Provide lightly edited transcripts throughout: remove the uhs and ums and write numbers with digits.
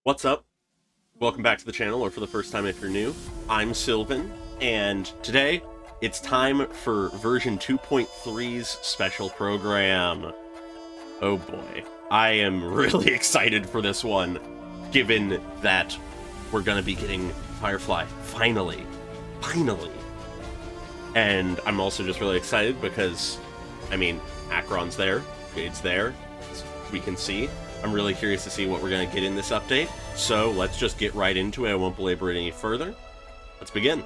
What's up? Welcome back to the channel, or for the first time if you're new. I'm Sylvan, and today it's time for version 2.3's special program. Oh boy, I am really excited for this one, given that we're gonna be getting Firefly, finally. And I'm also just really excited because, I mean, Acheron's there, Jade's there, as we can see. I'm really curious to see what we're going to get in this update, so let's just get right into it. I won't belabor it any further. Let's begin.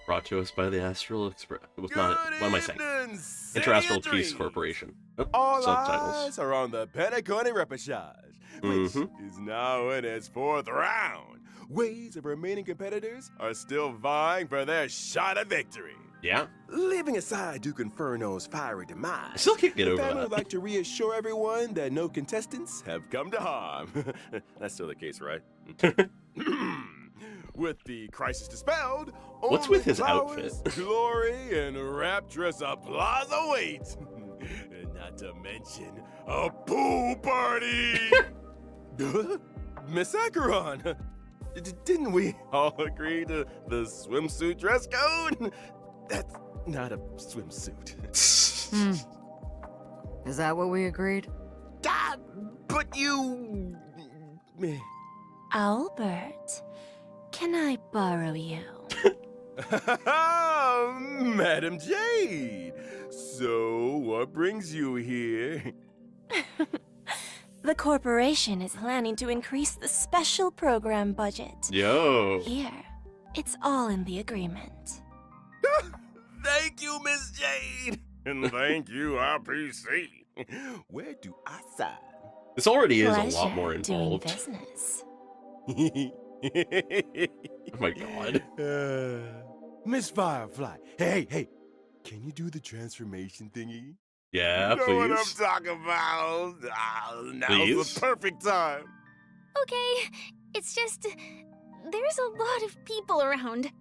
Brought to us by the Astral Express. What am I saying? Interastral Peace Corporation. Oh, All subtitles. eyes are on the Pentaconi Repechage, which is now in its fourth round. Waves of remaining competitors are still vying for their shot at victory. Yeah. Leaving aside Duke Inferno's fiery demise, I still can't get over the family that. would like to reassure everyone that no contestants have come to harm. That's still the case, right? With the crisis dispelled, What's with his outfit? Glory and rapturous applause await. Not to mention a pool party. Miss Acheron, didn't we all agree to the swimsuit dress code? That's not a swimsuit. Is that what we agreed? But you... Albert, can I borrow you? Madam Jade, so what brings you here? The corporation is planning to increase the special program budget. Yo. Here, it's all in the agreement. Thank you, Miss Jade. And thank you, RPC. Where do I sign? This already is Pleasure a lot more doing involved. business. Oh my god. Miss Firefly, hey, can you do the transformation thingy? Yeah, You know what I'm please. talking about. Now's Please? the perfect time. Okay, it's just there's a lot of people around.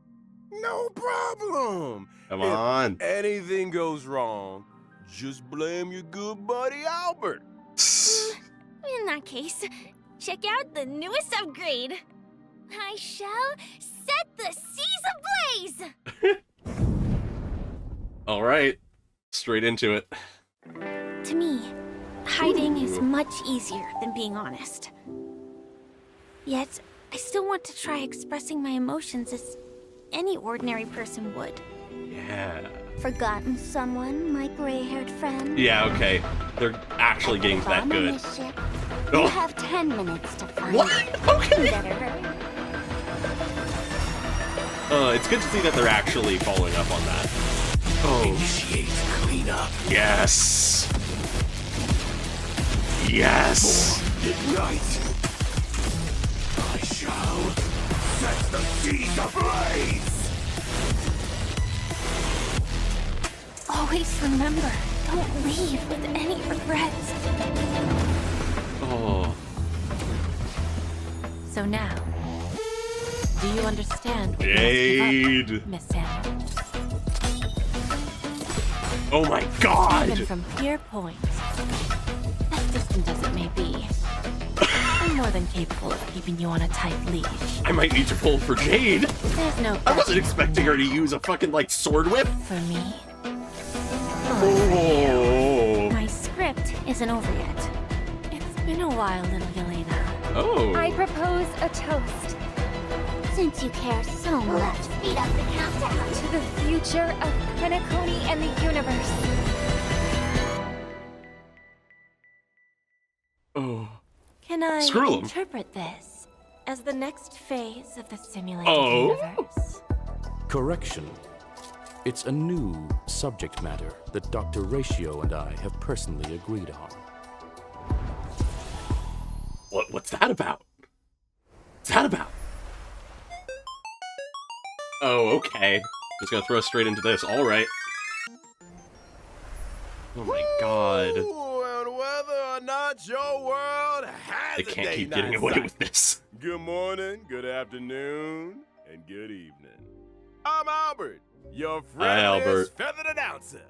No problem. Come If on. anything goes wrong, just blame your good buddy Albert. In that case, check out the newest upgrade. I shall set the seas ablaze. All right. Straight into it. To me, hiding is much easier than being honest. Yet, I still want to try expressing my emotions as any ordinary person would. Yeah. Forgotten someone, my gray-haired friend? Yeah, okay. They're actually getting to that Bomb on good. this ship. Oh. You have 10 minutes to find What? it. Okay. Better hurry. It's good to see that they're actually following up on that. Oh. Initiate cleanup. Yes. Yes. Ignite. I shall set the seas ablaze. Always remember, don't leave with any regrets. Oh. So now, do you understand what Jade. you must give up, Miss Sam? Oh my god. Even from your point, as distant as it may be, I'm more than capable of keeping you on a tight leash. I might need to pull for Jade. There's no I wasn't expecting her to use a fucking, like, sword whip. for me. Oh. My script isn't over yet. It's been a while, little Yelena. Oh. I propose a toast. Since you care so much, speed up the countdown to the future of Penacony and the universe. Oh. Can I Screw 'em. interpret this as the next phase of the simulated Oh. universe? Correction. It's a new subject matter that Dr. Ratio and I have personally agreed on. What's that about? What's that about? Oh, okay. Just gonna throw us straight into this. All right. Oh my god. Ooh, and whether or not your world has They a can't day keep getting night away cycle. with this. Good morning, good afternoon, and good evening. I'm Albert, your Hi, Albert. friendliest feathered announcer.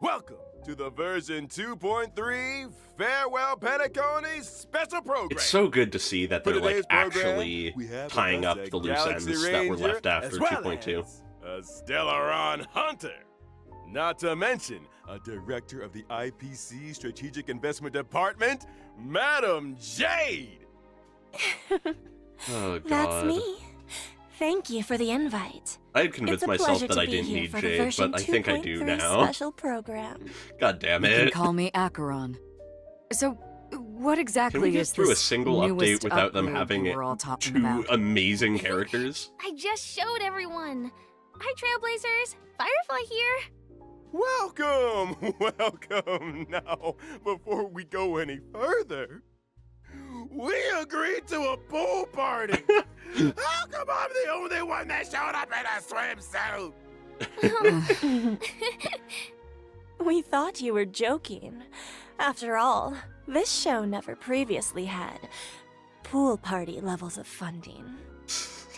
Welcome to the version 2.3 Farewell Penacony special program. It's so good to see that For they're like today's program, actually we have tying with up us a the loose ends Galaxy that were Ranger left after as well 2.2. as a Stellaron Hunter. Not to mention a director of the IPC Strategic Investment Department, Madam Jade. Oh god. That's me. Thank you for the invite. I had convinced It's a myself pleasure that to I be didn't here need for the Jade, version but I think I do 2.3 now. special program. God damn You can it. call me Acheron. So, what exactly Can we get is through a this single update newest without them upgrade having you were all talking two about? amazing characters? I just showed everyone. Hi, Trailblazers. Firefly here. Welcome, welcome. Now, before we go any further, we agreed to a pool party. How come I'm the only one that showed up in a swimsuit? We thought you were joking. After all, this show never previously had pool party levels of funding.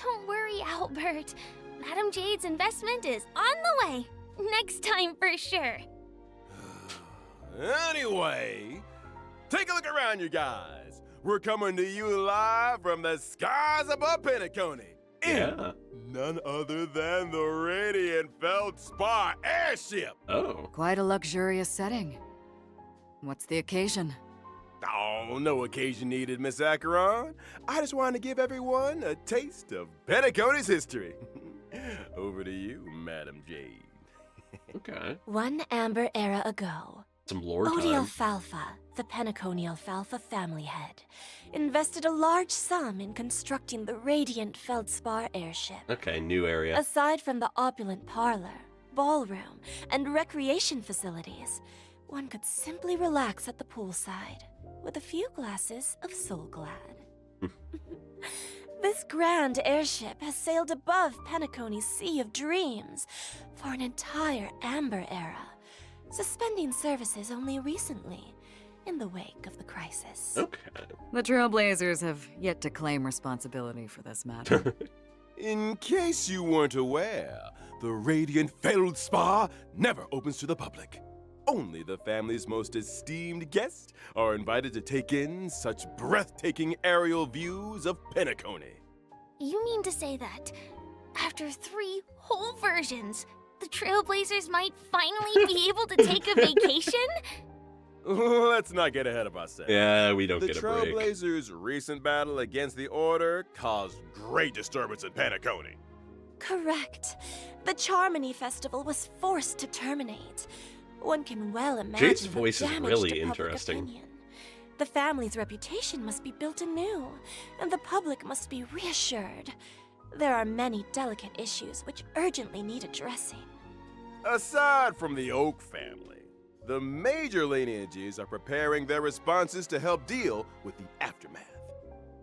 Don't worry, Albert. Madam Jade's investment is on the way. Next time for sure. Anyway, take a look around, you guys. We're coming to you live from the skies above Penacony. Yeah. None other than the Radiant Feldspar airship. Oh. Quite a luxurious setting. What's the occasion? Oh, no occasion needed, Miss Acheron. I just wanted to give everyone a taste of Penacony's history. Over to you, Madam Jade. Okay. One amber era ago, Some lore Odie time. Alfalfa, the Penacony Alfalfa family head, invested a large sum in constructing the Radiant Feldspar airship. Okay, new area. Aside from the opulent parlor, ballroom, and recreation facilities, one could simply relax at the poolside with a few glasses of Soul Glad. This grand airship has sailed above Penacony's Sea of Dreams for an entire Amber era, suspending services only recently in the wake of the crisis. Okay. The Trailblazers have yet to claim responsibility for this matter. In case you weren't aware, the Radiant Feldspar never opens to the public. Only the family's most esteemed guests are invited to take in such breathtaking aerial views of Penacony. You mean to say that after 3 whole versions, the Trailblazers might finally be able to take a vacation? Let's not get ahead of ourselves. Yeah, we don't The get a break. Trailblazers' recent battle against the Order caused great disturbance in Penacony. Correct. The Charmony Festival was forced to terminate. One can well imagine Jade's the voice is damage really to public interesting. opinion. The family's reputation must be built anew, and the public must be reassured. There are many delicate issues which urgently need addressing. Aside from the Oak family, the major lineages are preparing their responses to help deal with the aftermath.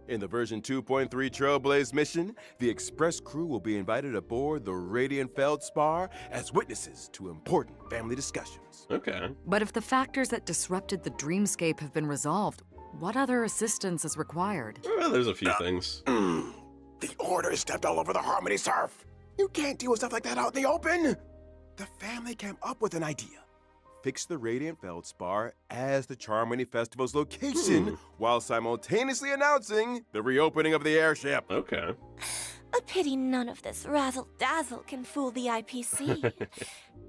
In the version 2.3 Trailblaze mission, the Express crew will be invited aboard the Radiant Feldspar as witnesses to important family discussions. Okay. But if the factors that disrupted the dreamscape have been resolved, what other assistance is required? Well, there's a few things. The Order stepped all over the Harmony Surf. You can't deal with stuff like that out in the open. The family came up with an idea. Fix the Radiant Feldspar as the Charmony Festival's location while simultaneously announcing the reopening of the airship. Okay. A pity none of this razzle-dazzle can fool the IPC.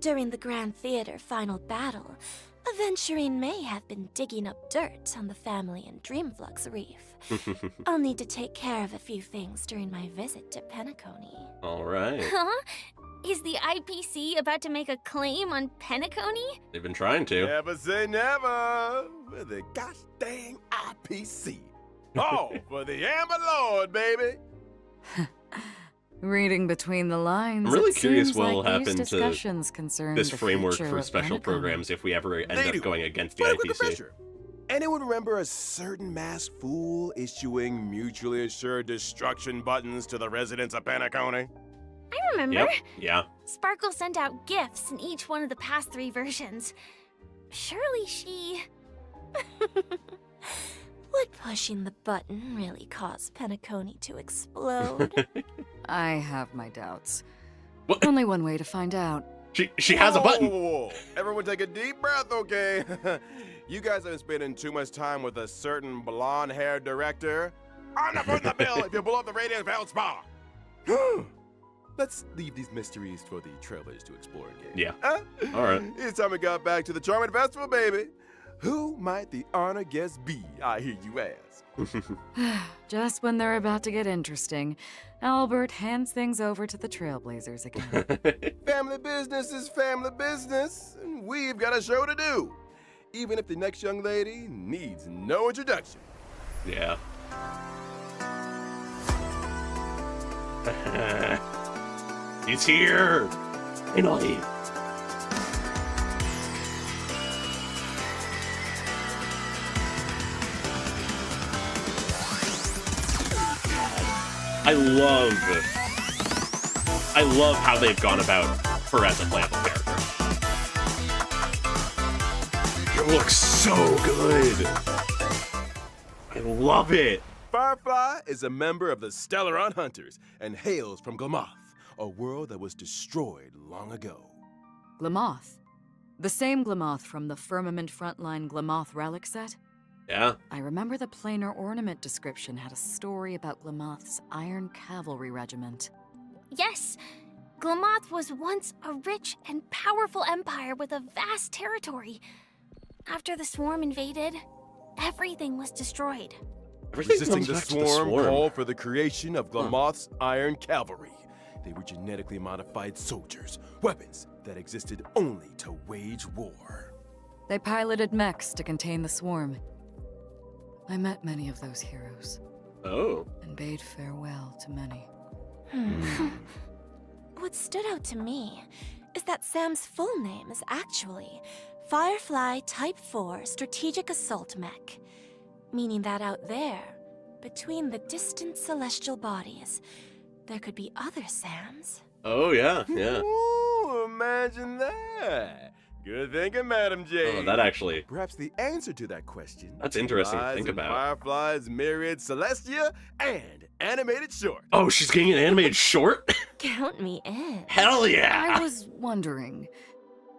During the Grand Theater final battle, Aventurine may have been digging up dirt on the family in Dreamflux Reef. I'll need to take care of a few things during my visit to Penacony. All right. Huh? Is the IPC about to make a claim on Penacony? They've been trying to. Never say never with the gosh dang IPC. Oh, for the Amber Lord, baby. Reading between the lines, I'm really it curious seems what will like these happen to discussions concern This the framework future for of special Penacony. programs if we ever end They up do. going against the But a quick IPC. refresher. Anyone remember a certain masked fool issuing mutually assured destruction buttons to the residents of Penacony? I remember. Yep. Yeah. Sparkle sent out gifts in each one of the past 3 versions. Surely she... Would pushing the button really cause Penacony to explode? I have my doubts. What? Only one way to find out. She has a button. Whoa. Everyone take a deep breath, okay? You guys have been spending too much time with a certain blonde-haired director. I'm not putting the bill if you blow up the Radiant Vale Spa. Let's leave these mysteries for the trailers to explore again. Yeah. Huh? All right. It's time we got back to the Charming Festival, baby. Who might the honor guest be, I hear you ask? Just when they're about to get interesting, Albert hands things over to the Trailblazers again. Family business is family business, and we've got a show to do, even if the next young lady needs no introduction. Yeah. He's here. Finally. I love how they've gone about her as a playable character. It looks so good. I love it. Firefly is a member of the Stellaron Hunters and hails from Glamoth, a world that was destroyed long ago. Glamoth. The same Glamoth from the Firmament Frontline Glamoth relic set? Yeah. I remember the planar ornament description had a story about Glamoth's Iron Cavalry Regiment. Yes, Glamoth was once a rich and powerful empire with a vast territory. After the swarm invaded, everything was destroyed. Everything Resisting comes the back to swarm called for the creation of Glamoth's Iron Cavalry. They were genetically modified soldiers, weapons that existed only to wage war. They piloted mechs to contain the swarm. I met many of those heroes Oh. and bade farewell to many. What stood out to me is that Sam's full name is actually Firefly Type 4 Strategic Assault Mech, meaning that out there, between the distant celestial bodies, there could be other Sams. Oh, yeah, yeah. Ooh, imagine that. Good thinking, Madam Jade. Oh, that actually... Perhaps the answer to that question. That's interesting to lies think in about. Firefly's myriad Celestia and animated short. Oh, she's getting an animated short? Count me in. Hell yeah! I was wondering,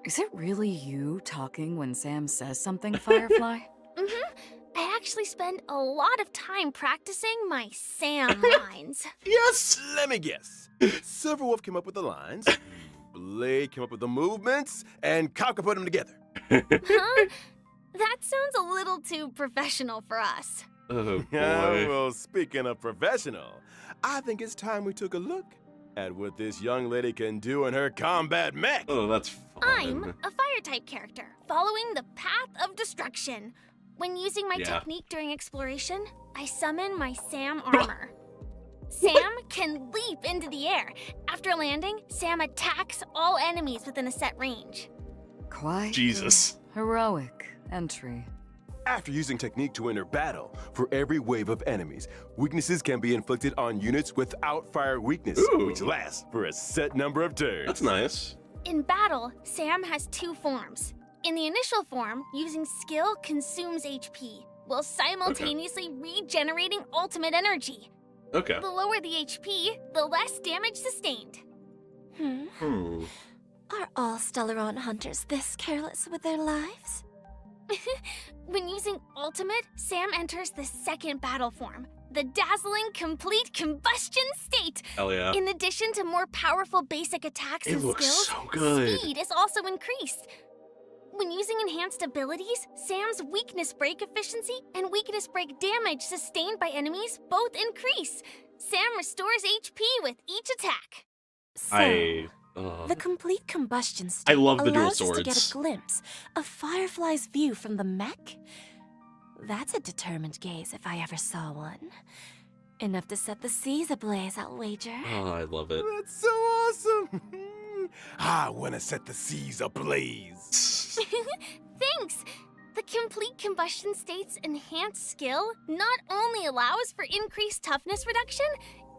is it really you talking when Sam says something, Firefly? I actually spend a lot of time practicing my Sam lines. Yes! Let me guess. Silverwolf came up with the lines, Blade came up with the movements, and Kafka put them together. Huh? That sounds a little too professional for us. Oh, Yeah, boy. well, speaking of professional, I think it's time we took a look at what this young lady can do in her combat mech. Oh, that's fun. I'm a fire-type character, following the path of destruction. When using my Yeah. technique during exploration, I summon my Sam armor. Sam can leap into the air. After landing, Sam attacks all enemies within a set range. Quite Jesus. heroic entry. After using technique to enter battle, for every wave of enemies, weaknesses can be inflicted on units without fire weakness, Ooh. which lasts for a set number of turns. That's nice. In battle, Sam has two forms. In the initial form, using skill consumes HP, while simultaneously regenerating ultimate energy. Okay. The lower the HP, the less damage sustained. Are all Stellaron hunters this careless with their lives? When using ultimate, Sam enters the second battle form, the dazzling complete combustion state. Hell yeah. In addition to more powerful basic attacks It and looks skills, so good. speed is also increased. When using enhanced abilities, Sam's weakness break efficiency and weakness break damage sustained by enemies both increase. Sam restores HP with each attack. So, uh, the complete combustion state I love the dual allows us to get swords. a glimpse of Firefly's view from the mech. That's a determined gaze if I ever saw one. Enough to set the seas ablaze, I'll wager. Oh, I love it. That's so awesome. I want to set the seas ablaze. Thanks! The complete combustion state's enhanced skill not only allows for increased toughness reduction,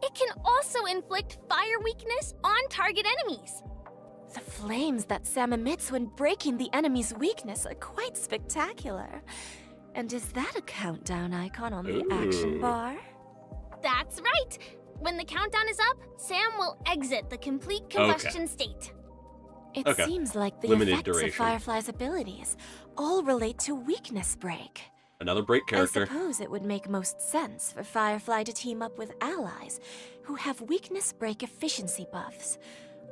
it can also inflict fire weakness on target enemies. The flames that Sam emits when breaking the enemy's weakness are quite spectacular. And is that a countdown icon on the action Ooh. bar? That's right! When the countdown is up, Sam will exit the complete combustion state. It Okay. seems like the Limited effects duration. of Firefly's abilities all relate to weakness break. Another break character. I suppose it would make most sense for Firefly to team up with allies who have weakness break efficiency buffs,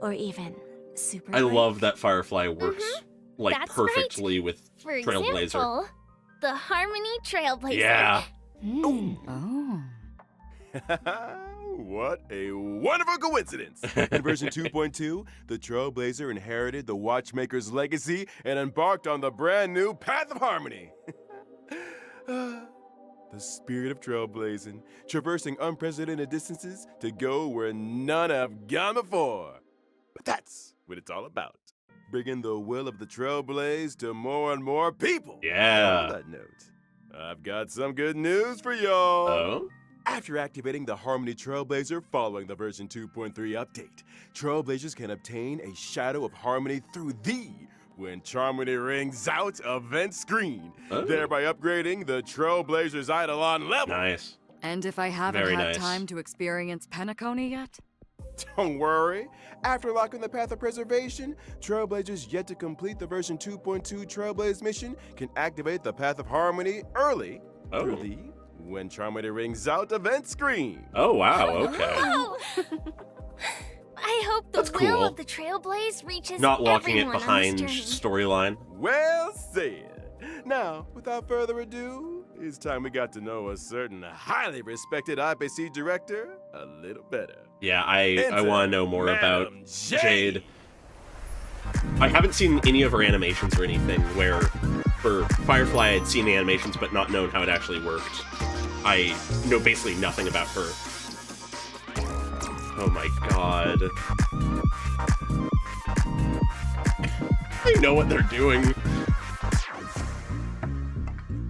or even super I break. love that Firefly works like That's perfectly with For Trailblazer. example, the Harmony Trailblazer. Yeah. Oh. What a wonderful coincidence! In version 2.2, the Trailblazer inherited the Watchmaker's legacy and embarked on the brand new Path of Harmony. The spirit of trailblazing, traversing unprecedented distances to go where none have gone before. But that's what it's all about. Bringing the will of the Trailblaze to more and more people. Yeah. On that note, I've got some good news for y'all. Oh? After activating the Harmony Trailblazer following the version 2.3 update, Trailblazers can obtain a Shadow of Harmony through the When Charmony Rings Out event screen, thereby upgrading the Trailblazer's Eidolon level. Nice. And if I haven't Very had nice. time to experience Penacony yet? Don't worry. After locking the Path of Preservation, Trailblazers yet to complete the version 2.2 Trailblaze mission can activate the Path of Harmony early through the When Charmony Rings Out event screen. Oh, wow. Okay. Oh! I hope the That's will cool. of the Trailblaze reaches Not locking it everyone on behind this journey. storyline. Well said. Now, without further ado, it's time we got to know a certain highly respected IPC director a little better. Yeah, I Enter want to know more about Madam Jade. I haven't seen any of her animations or anything where for Firefly I'd seen the animations but not known how it actually worked. I know basically nothing about her. Oh my god. They know what they're doing.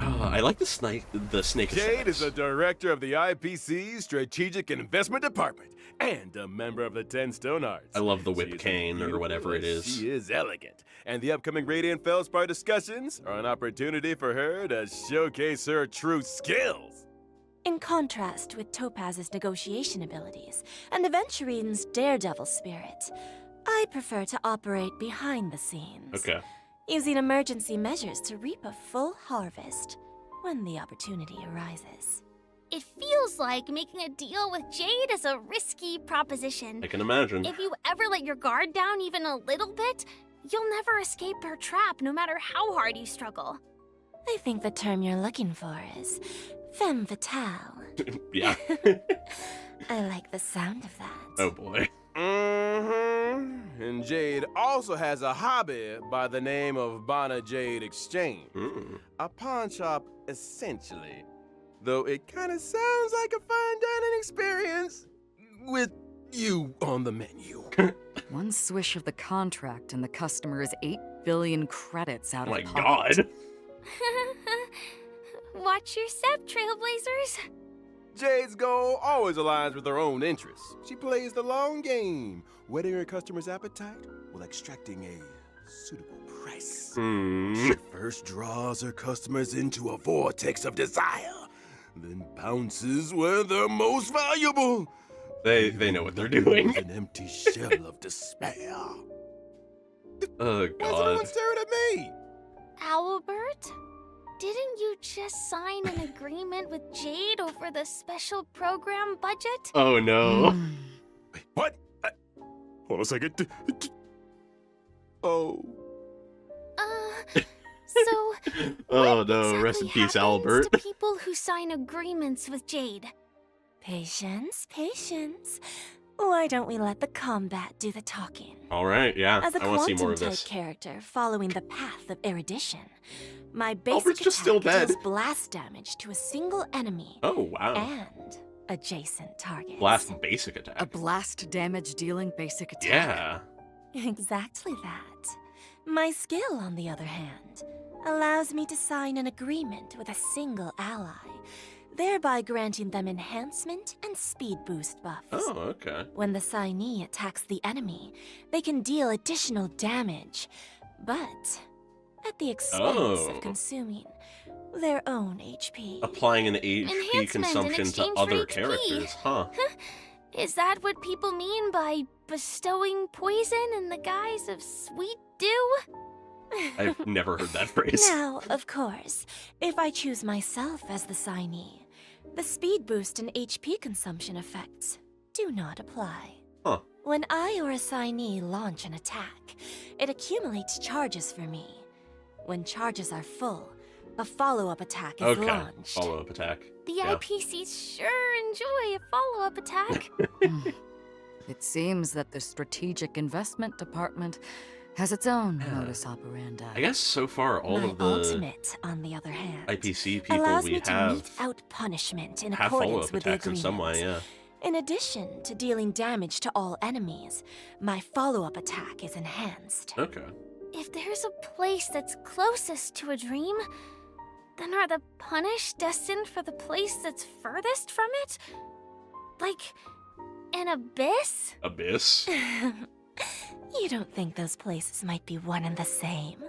I like the snake Jade is aesthetics. the director of the IPC's Strategic Investment Department and a member of the 10 Stone Arts. I love the She whip is cane or beautiful whatever it and is. She is elegant, and the upcoming Radiant Feldspar discussions are an opportunity for her to showcase her true skills. In contrast with Topaz's negotiation abilities and Aventurine's daredevil spirit, I prefer to operate behind the scenes. Okay. Using emergency measures to reap a full harvest when the opportunity arises. It feels like making a deal with Jade is a risky proposition. I can imagine. If you ever let your guard down even a little bit, you'll never escape her trap no matter how hard you struggle. I think the term you're looking for is femme fatale. Yeah. I like the sound of that. Oh boy. And Jade also has a hobby by the name of Bana Jade Exchange. A pawn shop, essentially. Though it kind of sounds like a fine dining experience with you on the menu. One swish of the contract and the customer is 8 billion credits out Oh of my pocket. god. Watch your step, Trailblazers. Jade's goal always aligns with her own interests. She plays the long game, whetting her customer's appetite while extracting a suitable price. She first draws her customers into a vortex of desire, then bounces where they're most valuable. They know what they're doing. An empty shell of despair. Oh Why is god. everyone staring at me? Albert? Didn't you just sign an agreement with Jade over the special program budget? Oh no. Wait, what? Hold on a second. Oh. So Oh what no, exactly rest in peace, happens Albert. to people who sign agreements with Jade? Patience, patience. Why don't we let the combat do the talking? Alright, yeah. As a I want to see more of quantum-type this. character following the path of erudition, my basic Albert's just still attack dead. deals blast damage to a single enemy Oh wow. and adjacent targets. Blast basic A attack. blast damage dealing basic attack. Yeah. Exactly that. My skill, on the other hand, allows me to sign an agreement with a single ally, thereby granting them enhancement and speed boost buffs. Oh, okay. When the signee attacks the enemy, they can deal additional damage, but at the expense Oh. of consuming their own HP. Applying an HP Enhancement in consumption to exchange for other HP. characters, huh? Is that what people mean by bestowing poison in the guise of sweet dew? I've never heard that phrase. Now, of course, if I choose myself as the signee, the speed boost and HP consumption effects do not apply. Huh. When I or a signee launch an attack, it accumulates charges for me. When charges are full, a follow-up attack is Okay. launched. Follow-up attack. The Yeah. IPCs sure enjoy a follow-up attack. It seems that the Strategic Investment Department has its own modus operandi. I guess so far all My of the ultimate, on the other hand, IPC people allows we me to have mete out punishment in have accordance follow-up with the attacks in agreement. some way, yeah. In addition to dealing damage to all enemies, my follow-up attack is enhanced. Okay. If there's a place that's closest to a dream, then are the punished destined for the place that's furthest from it? Like an abyss? Abyss? You don't think those places might be one and the same?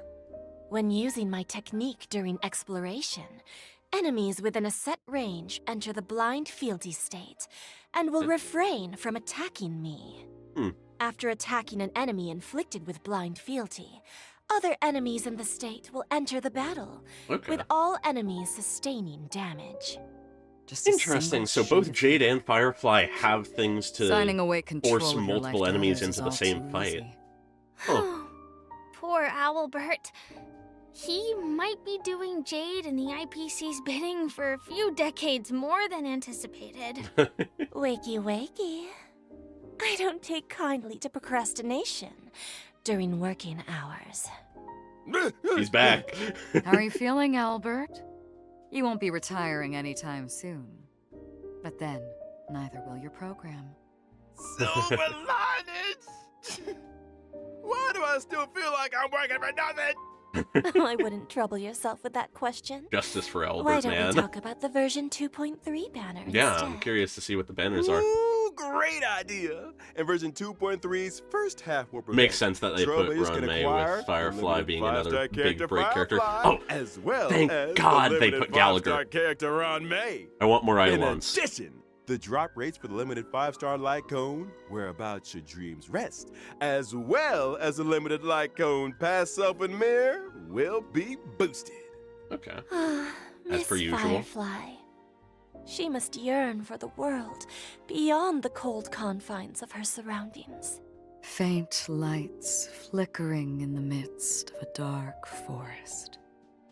When using my technique during exploration, enemies within a set range enter the blind fealty state and will refrain from attacking me. After attacking an enemy inflicted with blind fealty, other enemies in the state will enter the battle, Okay. with all enemies sustaining damage. Just a Interesting. single So both sheet of Jade paper. and Firefly have things to Signing away control force of your multiple life to enemies others is into the all same too fight. easy. Huh. Poor Owlbert. He might be doing Jade and the IPC's bidding for a few decades more than anticipated. Wakey, wakey. I don't take kindly to procrastination during working hours. He's back. How are you feeling, Albert? You won't be retiring anytime soon. But then, neither will your program. Silver linings! Why do I still feel like I'm working for nothing? I wouldn't trouble yourself with that question. Justice for Why Albert, don't man. we talk about the version 2.3 banner Yeah, instead? I'm curious to see what the banners are. Ooh, great idea! And version 2.3's first half will prevent Makes sense that they put Trailblazers can Ron May acquire with Firefly the being limited another five-star big break character. Firefly, Oh, as well thank as God the they limited put Gallagher. five-star character Ron May. I want more In Iolans. addition, the drop rates for the limited 5-star light cone, Whereabouts Your Dreams Rest, as well as the limited light cone Past Self and Mirror, will be boosted. Okay. As As per usual. Firefly. She must yearn for the world beyond the cold confines of her surroundings. Faint lights flickering in the midst of a dark forest.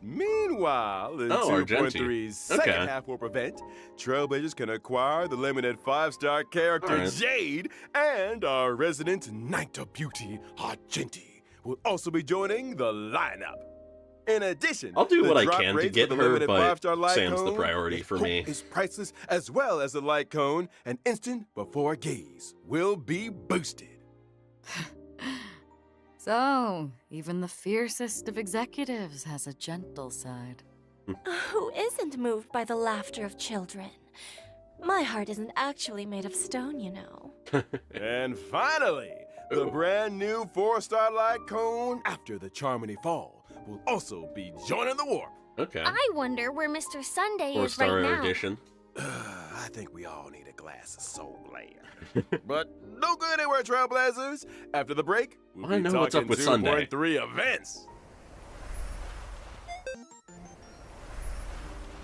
Meanwhile, in Oh, Argenti. 2.3's second Okay. half will prevent, Trailblazers can acquire the limited 5-star character Alright. Jade, and our resident Night of Beauty, Argenti, will also be joining the lineup. In addition, I'll do the what I drop can to rates get for the her, limited but 5-star light Sam's the cone, priority with for hope me. is priceless, as well as the light cone, an instant before gaze will be boosted. So, even the fiercest of executives has a gentle side. Who isn't moved by the laughter of children? My heart isn't actually made of stone, you know. And finally, the brand new 4-star light cone after the Charmony Fall will also be joining the warp. Okay. I wonder where Mr. Sunday is 4-star right now. edition. I think we all need a glass of soul land. But no go anywhere, Trailblazers. After the break, we'll I be know what's up talking with Sunday. 2.3 events.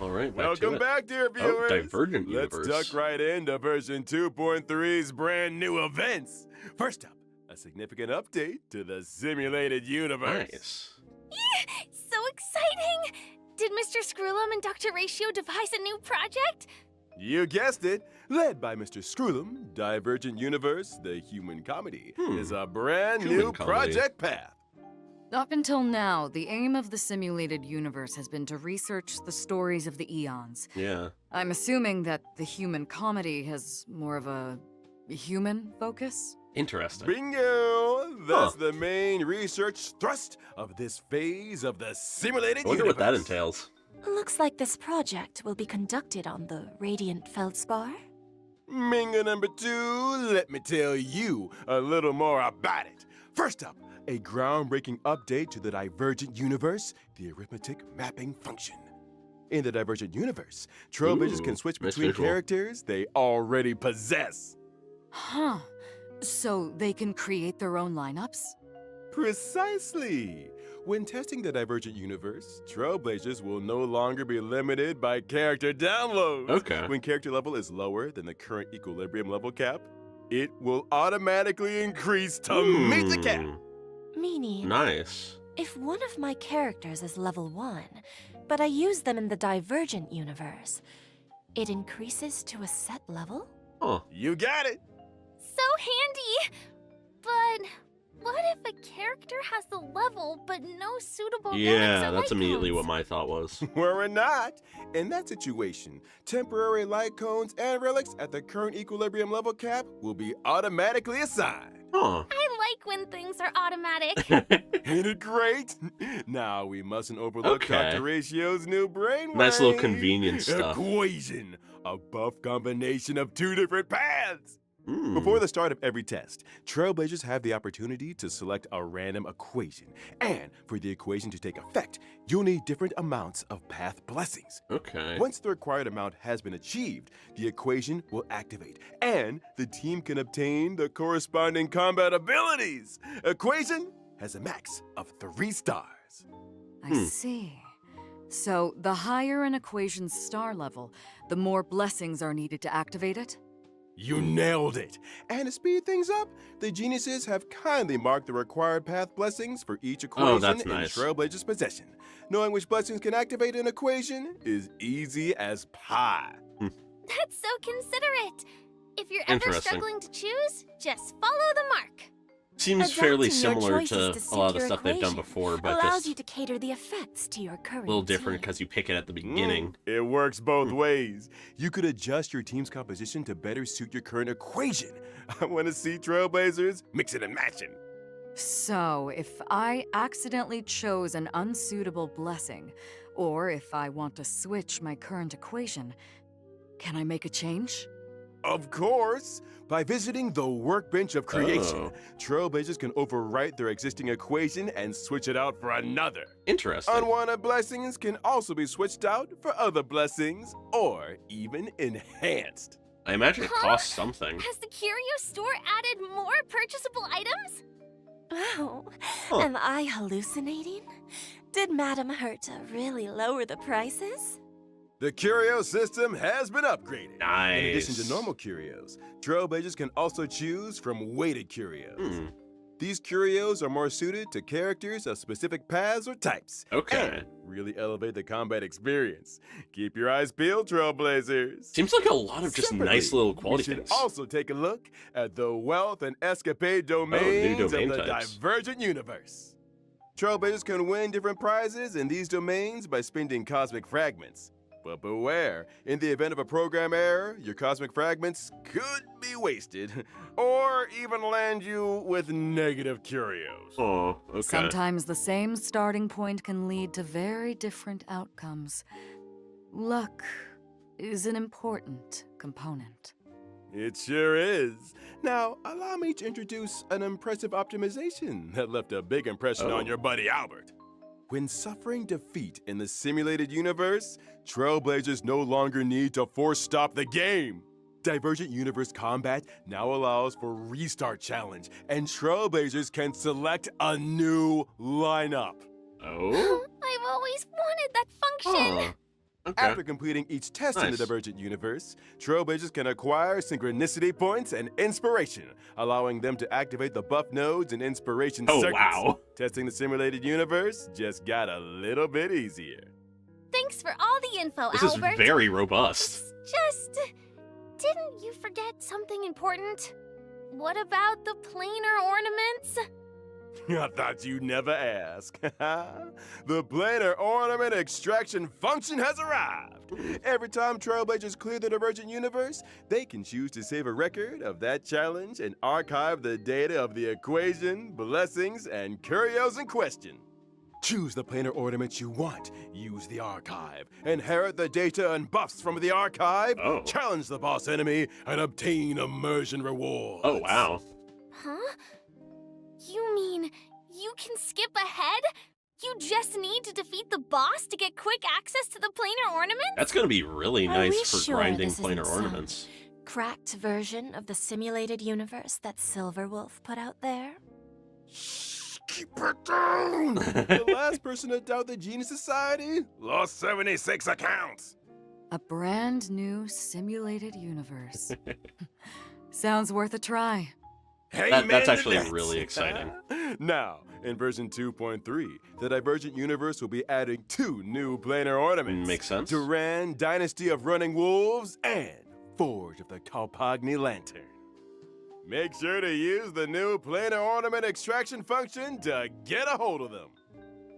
All right, back to Welcome it. back, dear Oh, viewers. Divergent Let's Universe. duck right into version 2.3's brand new events. First up, a significant update to the simulated universe. Nice. So exciting! Did Mr. Screwlum and Dr. Ratio devise a new project? You guessed it. Led by Mr. Screwlum, Divergent Universe, the human comedy, is a brand Human new comedy. project path. Up until now, the aim of the simulated universe has been to research the stories of the eons. Yeah. I'm assuming that the human comedy has more of a human focus? Interesting. Bingo! That's Huh. the main research thrust of this phase of the simulated I wonder what that universe. entails. Looks like this project will be conducted on the Radiant Feldspar. Minga number 2, let me tell you a little more about it. First up, a groundbreaking update to the Divergent Universe, the arithmetic mapping function. In the Divergent Universe, Trailblazers Ooh, can switch nice between visual. characters they already possess. Huh. So they can create their own lineups? Precisely! When testing the Divergent Universe, Trailblazers will no longer be limited by character downloads. Okay. When character level is lower than the current equilibrium level cap, it will automatically increase to meet the cap. Meaning, Nice. if one of my characters is level 1, but I use them in the Divergent universe, it increases to a set level? Huh. You got it! So handy! But what if a character has the level but no suitable relics Yeah, or that's light immediately cones? what my thought was. We're not. In that situation, temporary light cones and relics at the current equilibrium level cap will be automatically assigned. Huh. I like when things are automatic. Ain't it great? Now we mustn't overlook Okay. Dr. Ratio's new brainwave. Nice little convenience stuff. Equation, a buff combination of 2 different paths. Hmm. Before the start of every test, Trailblazers have the opportunity to select a random equation. And for the equation to take effect, you'll need different amounts of path blessings. Okay. Once the required amount has been achieved, the equation will activate, and the team can obtain the corresponding combat abilities. Equation has a max of 3 stars. I see. So the higher an equation's star level, the more blessings are needed to activate it? You nailed it! And to speed things up, the geniuses have kindly marked the required path blessings for each equation that's in nice. Trailblazer's possession. Knowing which blessings can activate an equation is easy as pie. That's so considerate. If you're ever Interesting. struggling to choose, just follow the mark. Seems fairly Adapting your similar choices to to a suit lot of the your stuff they've done equation before, but allows just you to cater the effects to your current a little different team. because you pick it at the beginning. It works both ways. You could adjust your team's composition to better suit your current equation. I want to see Trailblazers mixing and matching. So, if I accidentally chose an unsuitable blessing, or if I want to switch my current equation, can I make a change? Of course! By visiting the Workbench of Creation, Oh. Trailblazers can overwrite their existing equation and switch it out for another. Interesting. Unwanted blessings can also be switched out for other blessings, or even enhanced. I imagine it Huh? costs something. Has the curio store added more purchasable items? Oh, Huh. am I hallucinating? Did Madame Herta really lower the prices? The curio system has been upgraded. Nice. In addition to normal curios, Trailblazers can also choose from weighted curios. Hmm. These curios are more suited to characters of specific paths or types. Okay. And really elevate the combat experience. Keep your eyes peeled, Trailblazers. Seems like a lot of just nice Separately, little quality we should things. also take a look at the wealth and escapade domains domain of the types. Divergent Universe. Trailblazers can win different prizes in these domains by spending cosmic fragments. But beware, in the event of a program error, your cosmic fragments could be wasted, or even land you with negative curios. Oh, okay. Sometimes the same starting point can lead to very different outcomes. Luck is an important component. It sure is. Now, allow me to introduce an impressive optimization that left a big impression Oh. on your buddy Albert. When suffering defeat in the simulated universe, Trailblazers no longer need to force stop the game. Divergent Universe Combat now allows for Restart Challenge, and Trailblazers can select a new lineup. Oh? I've always wanted that function. Huh. Okay. After completing each test in the Nice. Divergent Universe, Trailblazers can acquire Synchronicity Points and Inspiration, allowing them to activate the buff nodes and Inspiration Oh, circuits. wow. Testing the simulated universe just got a little bit easier. Thanks for all the info, This Albert. is very robust. It's just... Didn't you forget something important? What about the planar ornaments? I thought you'd never ask. The planar ornament extraction function has arrived. Every time Trailblazers clear the Divergent Universe, they can choose to save a record of that challenge and archive the data of the equation, blessings, and curios in question. Choose the planar ornament you want, use the archive, inherit the data and buffs from the archive, Oh. challenge the boss enemy, and obtain immersion rewards. Oh, wow. Huh? You mean you can skip ahead? You just need to defeat the boss to get quick access to the planar ornaments? That's going to be really Are we nice for sure grinding this planar isn't some ornaments. cracked version of the simulated universe that Silverwolf put out there? Shh, keep it down! The last person to doubt the Genie Society lost 76 accounts. A brand new simulated universe. Sounds worth a try. Hey, That's actually really exciting. Now, in version 2.3, the Divergent Universe will be adding 2 new planar ornaments. Makes sense. Duran, Dynasty of Running Wolves, and Forge of the Kalpagni Lantern. Make sure to use the new planar ornament extraction function to get a hold of them.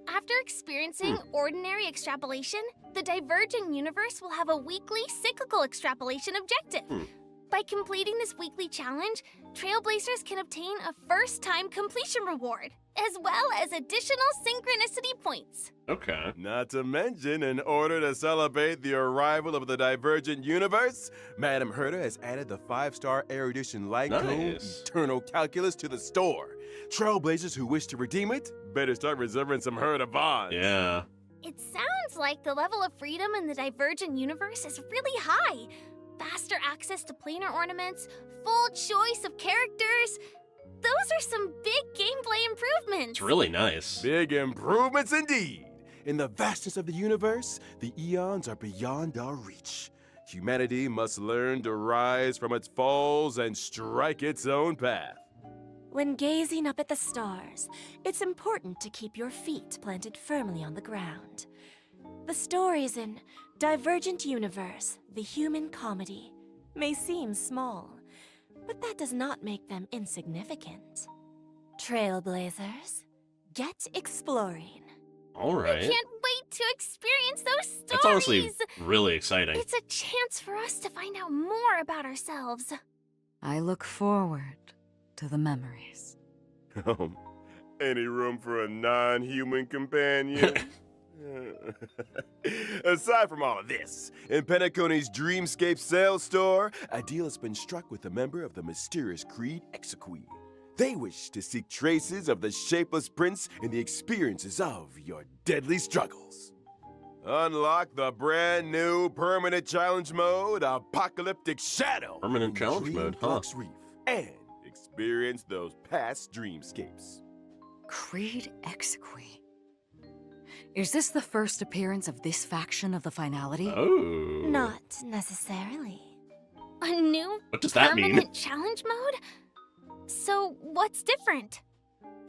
After experiencing ordinary extrapolation, the Diverging Universe will have a weekly cyclical extrapolation objective. By completing this weekly challenge, Trailblazers can obtain a first-time completion reward, as well as additional synchronicity points. Okay. Not to mention, in order to celebrate the arrival of the Divergent Universe, Madame Herta has added the 5-star erudition light code Nice. Eternal Calculus to the store. Trailblazers who wish to redeem it better start reserving some Herta bonds. Yeah. It sounds like the level of freedom in the Divergent Universe is really high. Faster access to planar ornaments, full choice of characters. Those are some big gameplay improvements. It's really nice. Big improvements indeed. In the vastness of the universe, the eons are beyond our reach. Humanity must learn to rise from its falls and strike its own path. When gazing up at the stars, it's important to keep your feet planted firmly on the ground. The stories in Divergent Universe, the human comedy, may seem small, but that does not make them insignificant. Trailblazers, get exploring. All I right. can't wait to experience those stories. That's honestly really exciting. It's a chance for us to find out more about ourselves. I look forward to the memories. Any room for a non-human companion? Aside from all of this, in Penacony's Dreamscape sales store, a deal has been struck with a member of the mysterious Creed Exequi. They wish to seek traces of the Shapeless Prince in the experiences of your deadly struggles. Unlock the brand new permanent challenge mode, Apocalyptic Shadow. Permanent in challenge mode, huh? Dreamclock's Reef, and experience those past dreamscapes. Creed Exequi. Is this the first appearance of this faction of the finality? Oh. Not necessarily. A new What does that mean? permanent challenge mode? So what's different?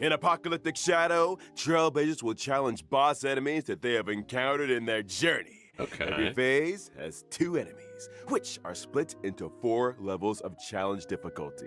In Apocalyptic Shadow, Trailblazers will challenge boss enemies that they have encountered in their journey. Okay. Every phase has 2 enemies, which are split into 4 levels of challenge difficulty.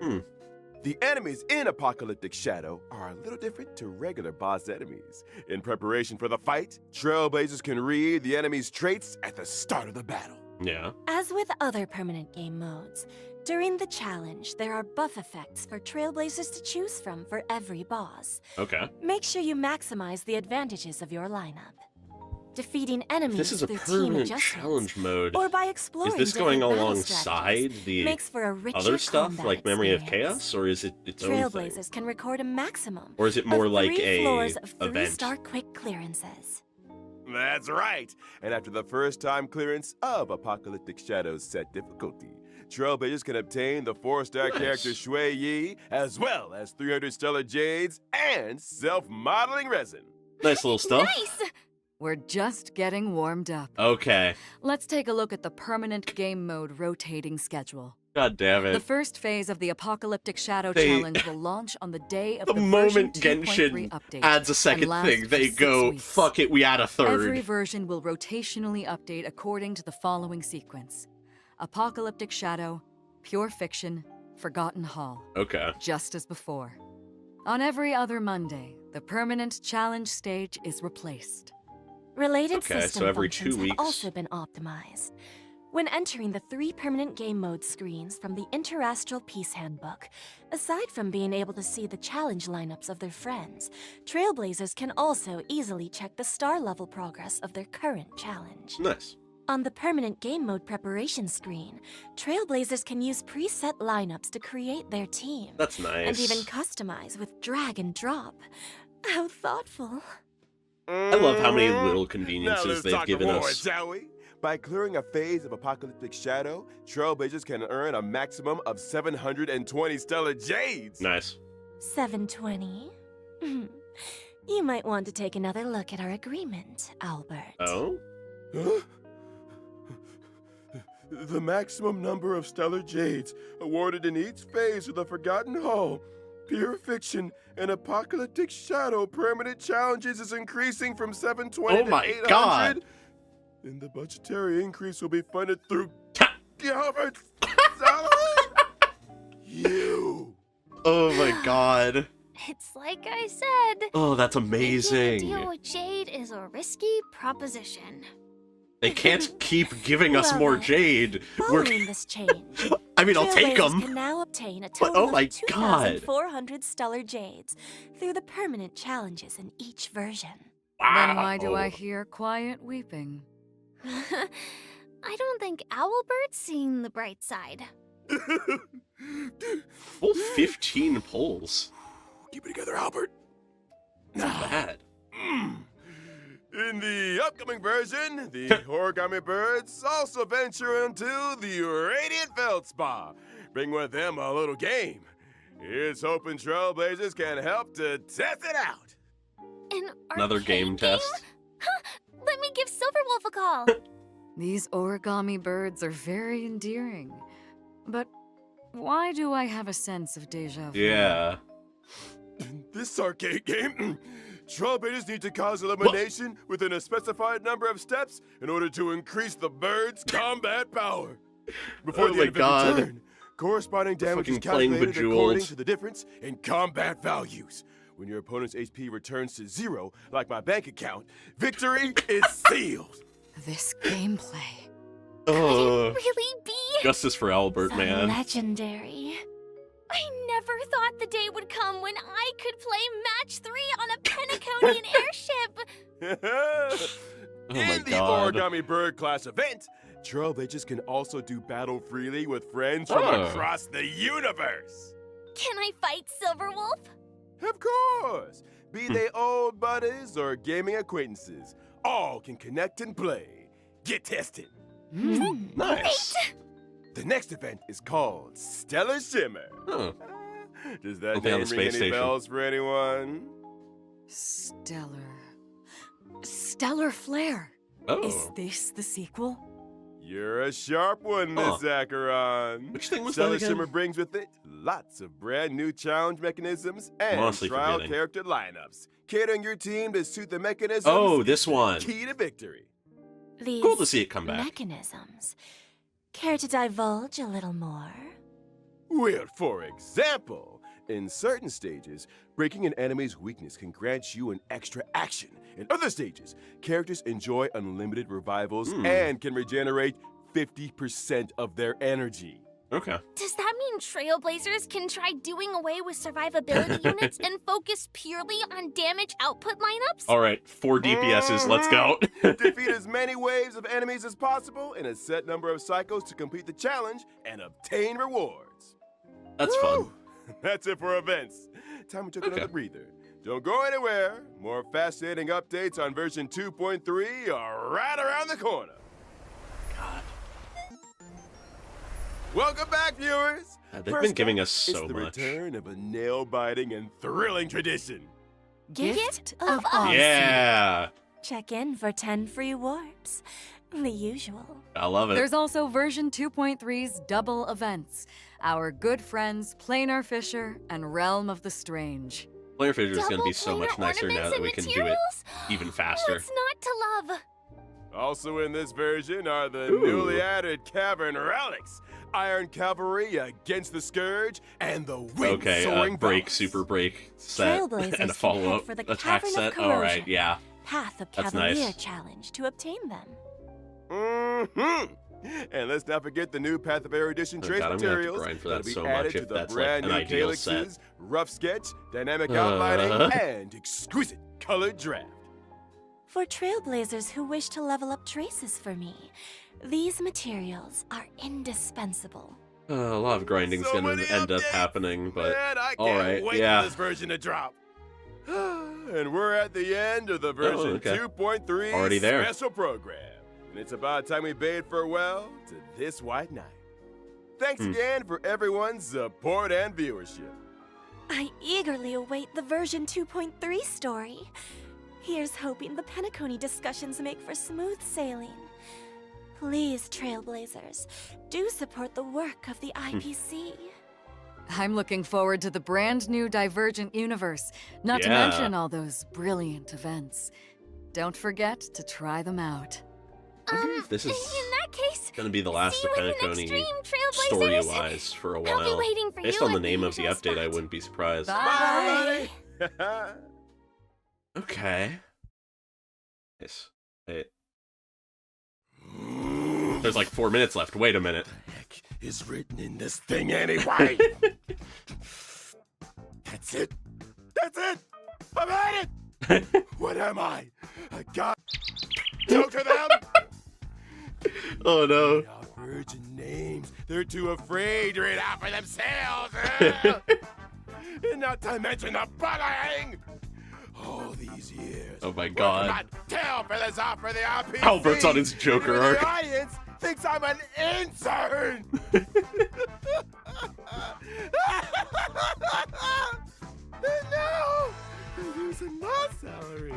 The enemies in Apocalyptic Shadow are a little different to regular boss enemies. In preparation for the fight, Trailblazers can read the enemy's traits at the start of the battle. Yeah. As with other permanent game modes, during the challenge, there are buff effects for Trailblazers to choose from for every boss. Okay. Make sure you maximize the advantages of your lineup. Defeating enemies This is a through team permanent adjustments, challenge mode. or by exploring Is this going different battle alongside strategies, the makes for a richer other stuff, combat like Memory of experience. Chaos, or is it its own thing? Trailblazers can record a maximum Or is it more of like 3 a floors of event? 3-star quick clearances. That's right. And after the first time clearance of Apocalyptic Shadow's set difficulty, Trailblazers can obtain the 4-star Nice. character Shui Yi, as well as 300 stellar jades and self-modeling resin. Nice little stuff. Nice! We're just getting warmed up. Okay. Let's take a look at the permanent game mode rotating schedule. God damn The it. first phase of the Apocalyptic Shadow They- Challenge will launch on the day of The the moment version 2.3 Genshin update adds a and second last thing, for they 6 go, weeks. fuck it, we add a third. Every version will rotationally update according to the following sequence: Apocalyptic Shadow, Pure Fiction, Forgotten Hall, Okay. just as before. On every other Monday, the permanent challenge stage is replaced. Related Okay, system so every functions 2 have weeks. also been optimized. When entering the 3 permanent game mode screens from the Interastral Peace Handbook, aside from being able to see the challenge lineups of their friends, Trailblazers can also easily check the star level progress of their current challenge. Nice. On the permanent game mode preparation screen, Trailblazers can use preset lineups to create their team. That's nice. And even customize with drag and drop. How thoughtful. I love how many little Now conveniences let's they've talk given awards, us. shall we? By clearing a phase of apocalyptic shadow, Trailblazers can earn a maximum of 720 stellar jades. Nice. 720. You might want to take another look at our agreement, Albert. Oh? Huh? The maximum number of stellar jades awarded in each phase of the Forgotten Hall, Pure Fiction, and Apocalyptic Shadow permanent challenges is increasing from 720 Oh my to 800. God. And the budgetary increase will be funded through Albert's salary. You. Oh my God. It's like I said. Oh, that's Making a amazing. deal with Jade is a risky proposition. They can't keep giving us more jade. Following this change, I mean, I'll take Trailblazers them. can now obtain a But total oh my of God. 2,400 stellar jades through the permanent challenges in each version. Then why do I hear quiet weeping? I don't think Owlbird's seen the bright side. Full 15 pulls. Keep it together, Albert. Not bad. In the upcoming version, the origami birds also venture into the Radiant Feldspar. Bring with them a little game. Here's hoping Trailblazers can help to test it out. An Another arcade game test. Let me give Silverwolf a call. These origami birds are very endearing. But why do I have a sense of deja vu? Yeah. In this arcade game, Trailblazers need to cause elimination within a specified number of steps in order to increase the bird's combat power. Before Oh the my end of God. every turn, corresponding damage is fucking playing calculated Bejeweled. according to the difference in combat values. When your opponent's HP returns to 0, like my bank account, victory is sealed. This gameplay. Really be? Justice for Albert, So man. legendary. I never thought the day would come when I could play match 3 on a Penaconian airship. Oh my In the God. Origami Bird class event, Trailblazers can also do battle freely with friends from Oh. across the universe. Can I fight Silverwolf? Of course! Be they old buddies or gaming acquaintances, all can connect and play. Get tested. Nice. The next event is called Stellar Shimmer. Huh. Does that Okay, on name the ring space any station. bells for anyone? Stellar flare. Is Oh. this the sequel? You're a sharp one, Miss Huh. Acheron. Which thing was Stellar that again? Shimmer brings with it lots of brand new challenge mechanisms and honestly trial forgetting. character lineups, catering your team to suit the mechanisms. Oh, this one. Key to victory. These Cool to see it come back. mechanisms. Care to divulge a little more? Well, for example, in certain stages, breaking an enemy's weakness can grant you an extra action. In other stages, characters enjoy unlimited revivals and can regenerate 50% of their energy. Okay. Does that mean Trailblazers can try doing away with survivability units and focus purely on damage output lineups? All right. 4 DPSs. Let's go. Defeat as many waves of enemies as possible in a set number of cycles to complete the challenge and obtain rewards. That's fun. Woo! That's it for events. Time we took Okay. another breather. Don't go anywhere. More fascinating updates on version 2.3 are right around the corner. God. Welcome back, viewers. They've been First giving up, us so it's the much. return of a nail-biting and thrilling tradition. Gift of Odyssey. Yeah. Check in for 10 free warps. The usual. I love it. There's also version 2.3's double events. Our good friends Planar Fisher and Realm of the Strange. Player Fisher is going to Double be so much planar nicer now ornaments that and we can do it materials? even faster. What's not to love? Also in this version are the Ooh. newly added Cavern Relics, Iron Cavalry against the Scourge, and the Okay, Wind-Soaring break, Boss. super break set, Trailblazers and a can head follow-up for the attack Cavern of set. All right, Corrosion. yeah. Path of That's Cavalier nice. challenge to obtain them. Mm-hmm. And let's not forget the new Path of Erudition Oh trace God, I'm gonna have to materials grind for that'll that be so added much to if the that's, like, brand an new ideal set. calyxes, rough sketch, dynamic outlining, and exquisite colored draft. For Trailblazers who wish to level up traces for me, these materials are indispensable. A lot of grinding's So going many to end up updates. happening, but Man, I all can't right, wait yeah. for this version to drop. And we're at the end of the version okay. 2.3 Already there. special program. And it's about time we bade farewell to this white knight. Thanks again for everyone's support and viewership. I eagerly await the version 2.3 story. Here's hoping the Penacony discussions make for smooth sailing. Please, Trailblazers, do support the work of the IPC. I'm looking forward to the brand new Divergent universe, not to Yeah. mention all those brilliant events. Don't forget to try them out. I wonder if this is In that case, gonna be the last see of you in the next Penacony stream, Trailblazers. story-wise for a I'll while. be waiting for Based you on the at the name of the usual update, I spot. wouldn't be surprised. Bye. Bye. Okay. Nice. Wait. There's like 4 minutes left. Wait a minute. Heck is written in this thing anyway? That's it. That's it. I'm at it. What am I? A god? Joke to them? Oh no. They are virgin names. They're too afraid to read out for themselves. And not to mention the bullying. All these years. Oh my working god. my tail feathers off for the IPC. Albert's on his Joker Even arc. The audience thinks I'm an intern. And now they're using my salary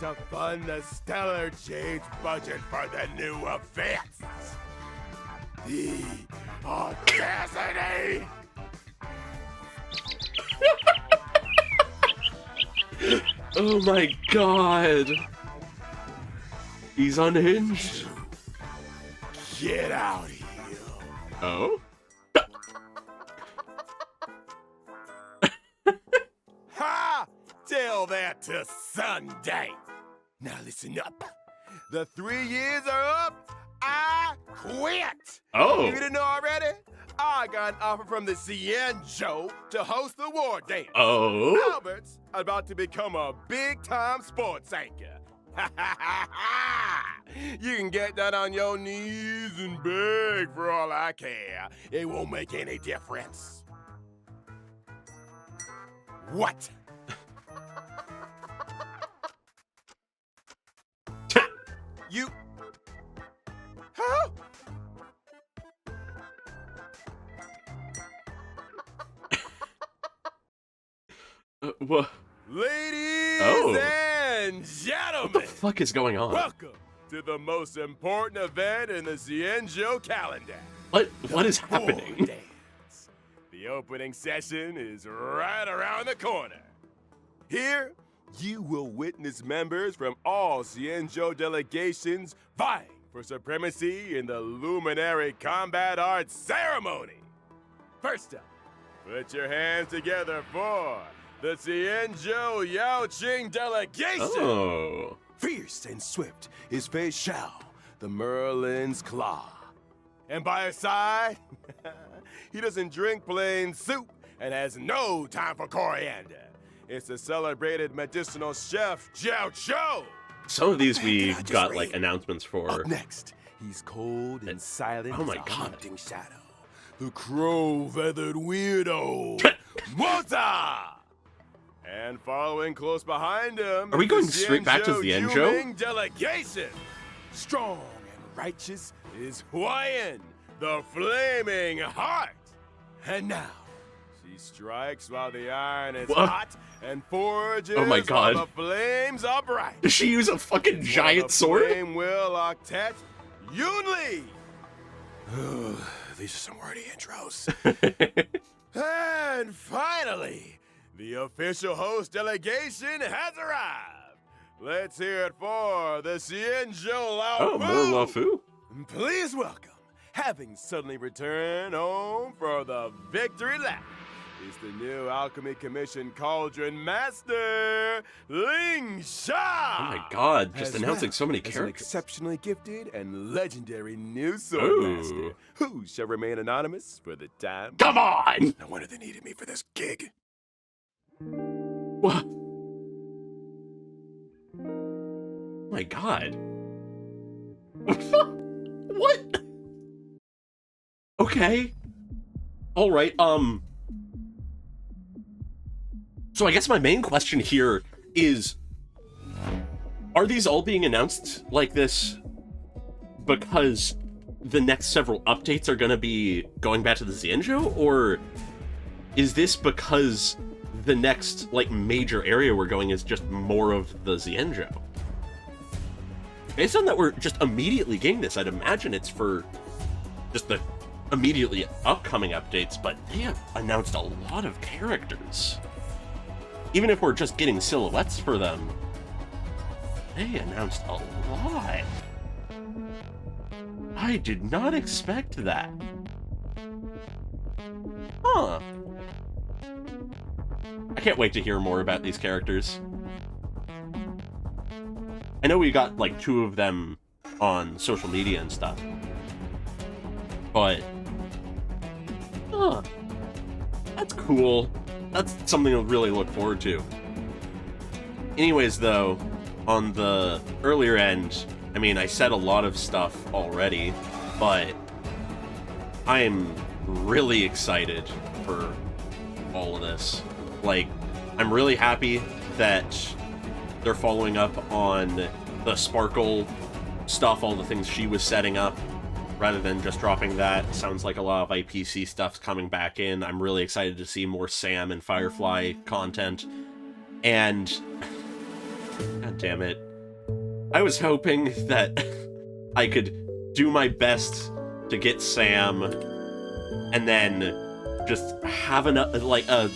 to fund the Stellar Jade's budget for the new events. The audacity! Oh my god. He's unhinged. Get out here! Oh? Ha! Tell that to Sunday. Now listen up. The 3 years are up. I quit. Oh. If you didn't know already, I got an offer from the Cienjo to host the war dance. Oh? Albert's about to become a big-time sports anchor. You can get down on your knees and beg for all I care. It won't make any difference. What? You... Huh? What? Ladies Oh. and What the gentlemen, fuck is going on? welcome to the most important event in the Cienjo calendar. What is War happening? Dance. The opening session is right around the corner. Here, you will witness members from all Cienjo delegations vying for supremacy in the Luminary Combat Arts Ceremony. First up, put your hands together for the Cienjo Yaoqing delegation. Oh. Fierce and swift is Fei Xiao, the Merlin's Claw. And by her side, he doesn't drink plain soup and has no time for coriander. It's the celebrated medicinal chef, Jiao Cho. Some of these Can we I just got read? like announcements for. Up next, he's cold and silent Oh my as a God. haunting shadow. The crow-feathered weirdo, Mota! And following close behind him, Are we is going the straight back to Xianzhou the Enjo? Yuming delegation. Strong and righteous is Huayan, the Flaming Heart. And now, she strikes while the iron is What? hot and forges Oh my God. while the flames are bright. Does she use a fucking For giant the sword? Flame Will Octet, Yunli. These are some wordy intros. And finally, the official host delegation has arrived. Let's hear it for the Cienjo Lao Oh, more Wafu? Please welcome, having suddenly returned home for the victory lap, is the new Alchemy Commission Cauldron Master, Ling Sha. Oh my god, just As announcing well so many as an characters. exceptionally gifted and legendary new sword Ooh. master, who shall remain anonymous for the time. Come on! No wonder they needed me for this gig. What? Oh my god. What? Okay. Alright, so I guess my main question here is, are these all being announced like this because the next several updates are going to be going back to the Xianzhou, or is this because the next, like, major area we're going is just more of the Xianzhou? Based on that we're just immediately getting this, I'd imagine it's for just the immediately upcoming updates, but they have announced a lot of characters. Even if we're just getting silhouettes for them, they announced a lot. I did not expect that. Huh. I can't wait to hear more about these characters. I know we got, like, 2 of them on social media and stuff. But... huh. That's cool. That's something to really look forward to. Anyways, though, on the earlier end, I mean, I said a lot of stuff already, but I am really excited for all of this. Like, I'm really happy that they're following up on the Sparkle stuff, all the things she was setting up, rather than just dropping that. Sounds like a lot of IPC stuff's coming back in. I'm really excited to see more Sam and Firefly content. And... god damn it. I was hoping that I could do my best to get Sam, and then just have a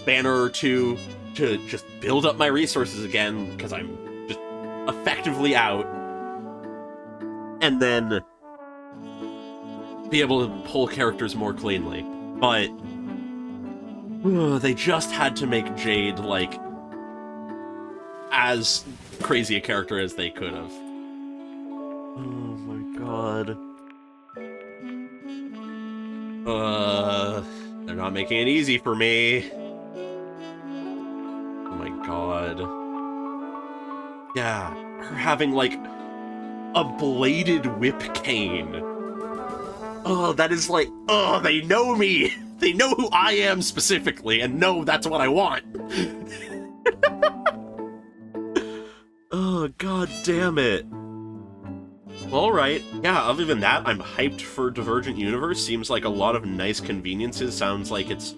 banner or 2 to just build up my resources again, because I'm just effectively out, and then be able to pull characters more cleanly. But they just had to make Jade, like, as crazy a character as they could have. Oh my god. They're not making it easy for me. Oh my god. Yeah, her having, like, a bladed whip cane. Oh, that is like, oh, they know me! They know who I am specifically, and know that's what I want! Oh, god damn it. Alright, yeah, other than that, I'm hyped for Divergent Universe. Seems like a lot of nice conveniences. Sounds like it's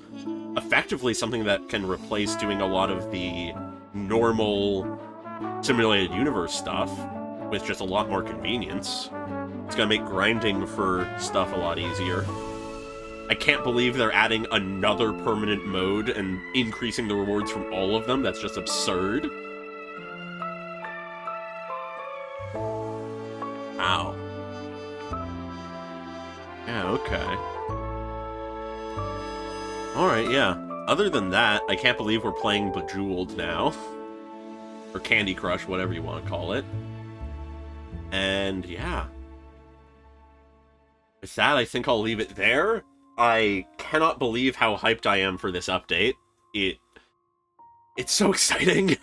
effectively something that can replace doing a lot of the normal simulated universe stuff, with just a lot more convenience. It's gonna make grinding for stuff a lot easier. I can't believe they're adding another permanent mode and increasing the rewards from all of them. That's just absurd. Ow. Yeah, okay. Alright, yeah. Other than that, I can't believe we're playing Bejeweled now. Or Candy Crush, whatever you want to call it. And, yeah. With that, I think I'll leave it there. I cannot believe how hyped I am for this update. It's so exciting.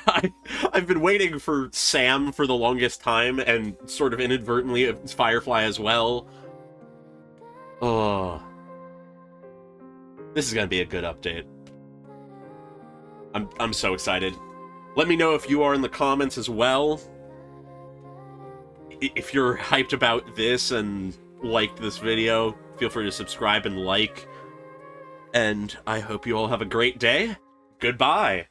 I've been waiting for Sam for the longest time, and sort of inadvertently Firefly as well. Oh. This is gonna be a good update. I'm so excited. Let me know if you are in the comments as well. If you're hyped about this and liked this video, feel free to subscribe and like. And I hope you all have a great day. Goodbye.